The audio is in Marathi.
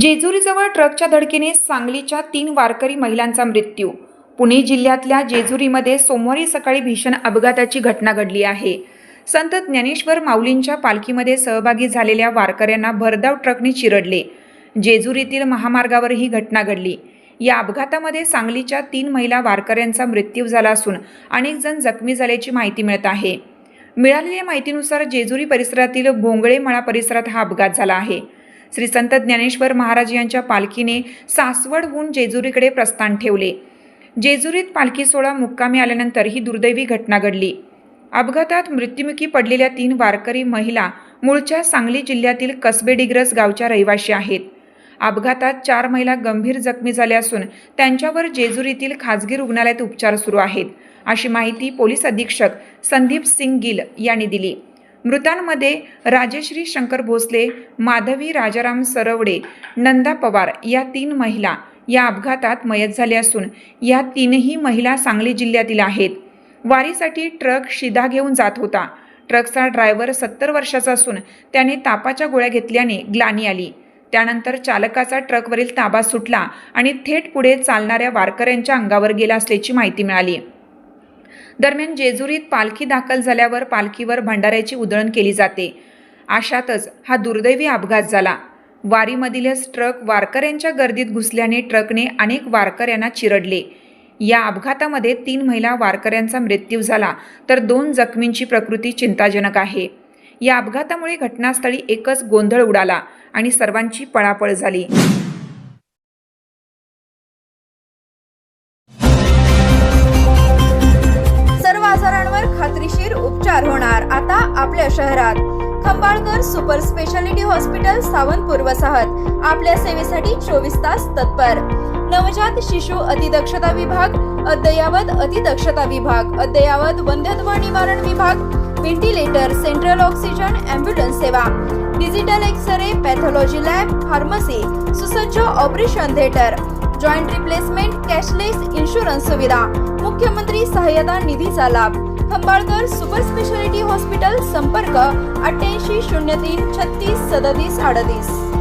जेजुरीजवळ ट्रकच्या धडकेने सांगलीच्या 3 वारकरी महिलांचा मृत्यू। पुणे जिल्ह्यातल्या जेजुरीमध्ये सोमवारी सकाळी भीषण अपघाताची घटना घडली आहे। संत ज्ञानेश्वर माऊलींच्या पालखीमध्ये सहभागी झालेल्या वारकऱ्यांना भरधाव ट्रकने चिरडले। जेजुरीतील महामार्गावर ही घटना घडली। या अपघातामध्ये सांगलीच्या 3 महिला वारकऱ्यांचा मृत्यू झाला असून अनेक जण जखमी झाल्याची माहिती मिळत आहे। मिळालेल्या माहितीनुसार जेजुरी परिसरातील भोंगळेमळा परिसरात हा अपघात झाला आहे। श्री संत ज्ञानेश्वर महाराज यांच्या पालखीने सासवडहून जेजुरीकडे प्रस्थान ठेवले। जेजुरीत पालखी सोहळा मुक्कामी आल्यानंतर ही दुर्दैवी घटना घडली। अपघातात मृत्युमुखी पडलेल्या 3 वारकरी महिला मूळच्या सांगली जिल्ह्यातील कसबे डिग्रस गावच्या रहिवाशी आहेत। अपघातात 4 महिला गंभीर जखमी झाल्या असून त्यांच्यावर जेजुरीतील खाजगी रुग्णालयात उपचार सुरू आहेत, अशी माहिती पोलीस अधीक्षक संदीप सिंग गिल यांनी दिली। मृतांमध्ये राजश्री शंकर भोसले, माधवी राजाराम सरवडे, नंदा पवार या 3 महिला या अपघातात मयत झाल्या असून या 3ही महिला सांगली जिल्ह्यातील आहेत। वारीसाठी ट्रक शिधा घेऊन जात होता। ट्रकचा ड्रायव्हर 70 वर्षाचा असून त्याने तापाच्या गोळ्या घेतल्याने ग्लानी आली। त्यानंतर चालकाचा ट्रकवरील ताबा सुटला आणि थेट पुढे चालणाऱ्या वारकऱ्यांच्या अंगावर गेला असल्याची माहिती मिळाली। दरम्यान जेजुरीत पालखी दाखल झाल्यावर पालखीवर भंडाऱ्याची उधळण केली जाते। अशातच हा दुर्दैवी अपघात झाला। वारीमधीलच ट्रक वारकऱ्यांच्या गर्दीत घुसल्याने ट्रकने अनेक वारकऱ्यांना चिरडले। या अपघातामध्ये 3 महिला वारकऱ्यांचा मृत्यू झाला तर 2 जखमींची प्रकृती चिंताजनक आहे। या अपघातामुळे घटनास्थळी एकच गोंधळ उडाला आणि सर्वांची पळापळ झाली। खात्रीशीर उपचार होणार आता आपल्या शहरात। Khambalkar super speciality hospital Sawantpur वसाहत आपल्या सेवेसाठी 24 तास तत्पर। नवजात शिशु अतिदक्षता विभाग, अद्ययावत अतिदक्षता विभाग, अद्ययावत वंध्यत्व निवारण विभाग, व्हेंटिलेटर, सेंट्रल ऑक्सिजन, ॲम्ब्युलन्स सेवा, digital x ray, pathology lab, pharmacy, सुसज्ज operation theatre, joint replacement, cashless insurance सुविधा, मुख्यमंत्री सहाय्यता निधीचा लाभ। खंबाळकर सुपर स्पेशालिटी हॉस्पिटल, संपर्क 88 03 36 37 38।